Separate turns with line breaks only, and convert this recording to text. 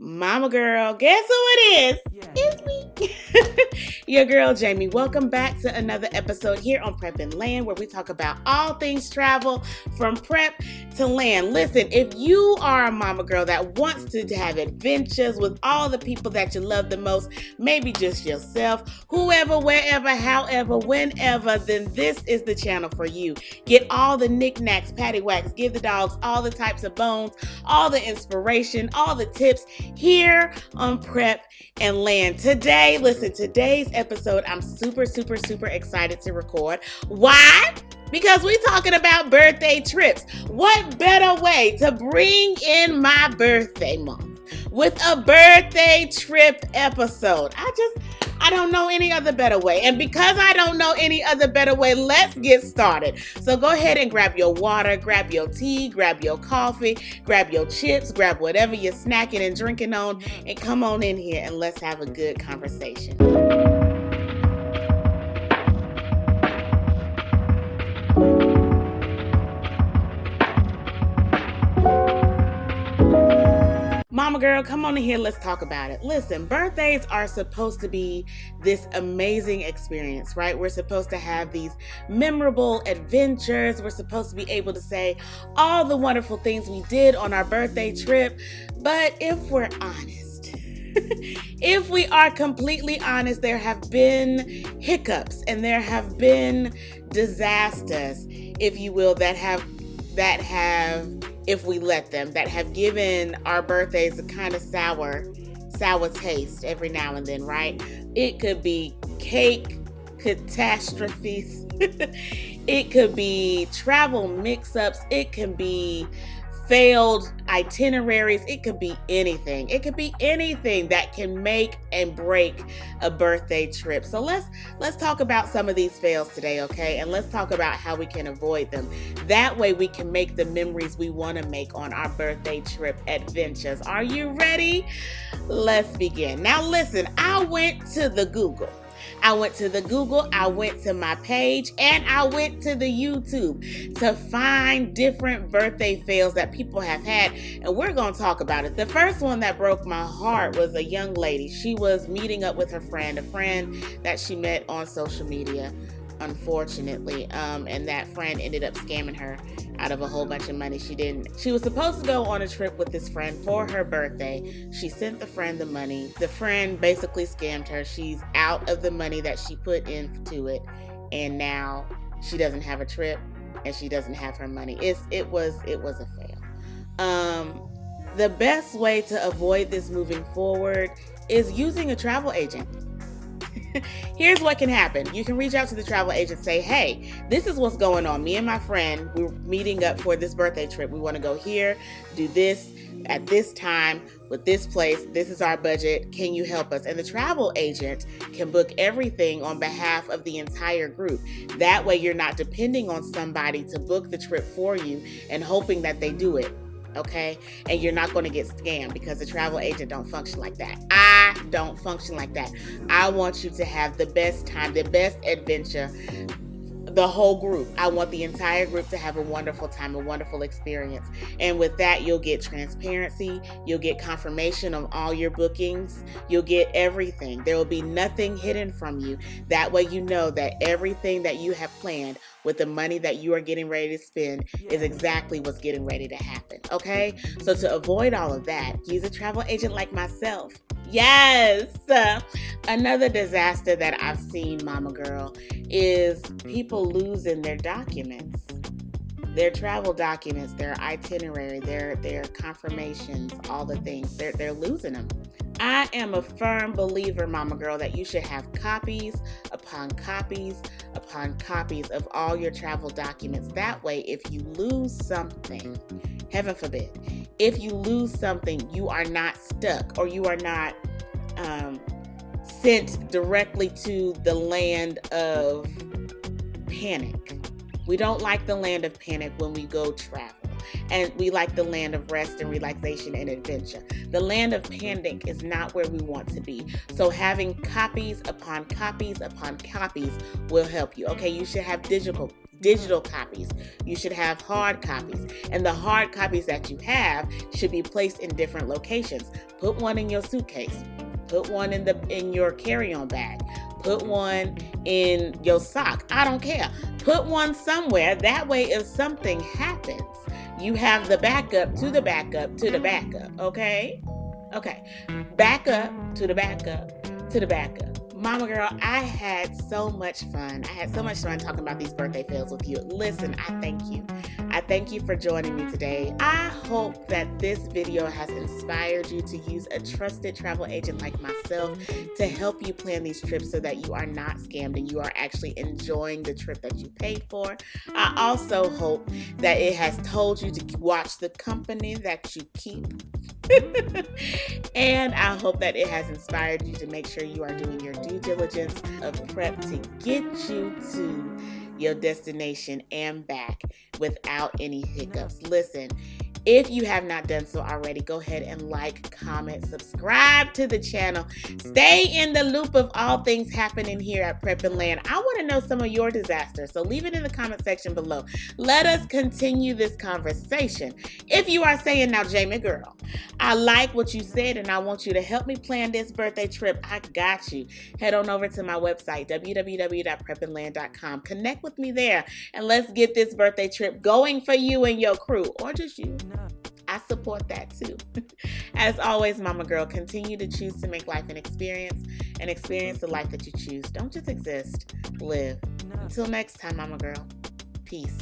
Mama girl, guess who it is? It's me. Your girl Jamie. Welcome back to another episode here on Prep and Land, where we talk about all things travel from prep to land. Listen, if you are a mama girl that wants to have adventures with all the people that you love the most, maybe just yourself, whoever, wherever, however, whenever, then this is the channel for you. Get all the knickknacks, paddywhacks, give the dogs all the types of bones, all the inspiration, all the tips here on Prep and Land. Today, listen, today's episode, I'm super excited to record. Why? Because we're talking about birthday trips. What better way to bring in my birthday month with a birthday trip episode? I don't know any other better way. And because I don't know any other better way, let's get started. So go ahead and grab your water, grab your tea, grab your coffee, grab your chips, grab whatever you're snacking and drinking on, and come on in here and let's have a good conversation. Mama girl, come on in here. Let's talk about it. Listen, birthdays are supposed to be this amazing experience, right? We're supposed to have these memorable adventures. We're supposed to be able to say all the wonderful things we did on our birthday trip. But if we're honest, if we are completely honest, there have been hiccups and there have been disasters, if you will, that have, if we let them, that have given our birthdays a kind of sour taste every now and then, right? It could be cake catastrophes. It could be travel mix-ups. It can be failed itineraries. It could be anything. It could be anything that can make and break a birthday trip. So let's talk about some of these fails today, okay? And let's talk about how we can avoid them. That way we can make the memories we want to make on our birthday trip adventures. Are you ready? Let's begin. Now listen, I went to the Google, I went to my page, and I went to the YouTube to find different birthday fails that people have had, and we're going to talk about it. The first one that broke my heart was a young lady. She was meeting up with her friend, a friend that she met on social media, unfortunately, and that friend ended up scamming her out of a whole bunch of money. She was supposed to go on a trip with this friend for her birthday. She sent the friend the money. The friend basically scammed her. She's out of the money that she put into it, and now she doesn't have a trip and she doesn't have her money. It was a fail. The best way to avoid this moving forward is using a travel agent. Here's what can happen. You can reach out to the travel agent, say, hey, this is what's going on. Me and my friend, we're meeting up for this birthday trip. We want to go here, do this at this time with this place. This is our budget. Can you help us? And the travel agent can book everything on behalf of the entire group. That way you're not depending on somebody to book the trip for you and hoping that they do it. Okay? And you're not going to get scammed because the travel agent don't function like that. I don't function like that. I want you to have the best time, the best adventure, the whole group. I want the entire group to have a wonderful time, a wonderful experience. And with that, you'll get transparency. You'll get confirmation of all your bookings. You'll get everything. There will be nothing hidden from you. That way you know that everything that you have planned with the money that you are getting ready to spend is exactly what's getting ready to happen, okay? So to avoid all of that, use a travel agent like myself. Yes! Another disaster that I've seen, Mama Girl, is people losing their documents. Their travel documents, their itinerary, their confirmations, all the things. They're losing them. I am a firm believer, Mama Girl, that you should have copies upon copies upon copies of all your travel documents. That way, if you lose something, heaven forbid, if you lose something, you are not stuck or you are not sent directly to the land of panic. We don't like the land of panic when we go travel. And we like the land of rest and relaxation and adventure. The land of panic is not where we want to be. So having copies upon copies upon copies will help you. Okay, you should have digital digital copies. You should have hard copies. And the hard copies that you have should be placed in different locations. Put one in your suitcase. Put one in your carry-on bag. Put one in your sock. I don't care. Put one somewhere. That way, if something happens, you have the backup to the backup to the backup. Okay? Okay. Backup to the backup to the backup. Mama girl, I had so much fun. I had so much fun talking about these birthday fails with you. Listen, I thank you. I thank you for joining me today. I hope that this video has inspired you to use a trusted travel agent like myself to help you plan these trips so that you are not scammed and you are actually enjoying the trip that you paid for. I also hope that it has told you to watch the company that you keep. And I hope that it has inspired you to make sure you are doing your due diligence of prep to get you to your destination and back without any hiccups. Listen, if you have not done so already, go ahead and like, comment, subscribe to the channel. Stay in the loop of all things happening here at Prep and Land. I want to know some of your disasters, so leave it in the comment section below. Let us continue this conversation. If you are saying, now, Jamie girl, I like what you said and I want you to help me plan this birthday trip, I got you. Head on over to my website, www.prepandland.com. Connect with me there and let's get this birthday trip going for you and your crew, or just you. I support that too. As always, mama girl, continue to choose to make life an experience the life that you choose. Don't just exist, live. Until next time, mama girl, peace.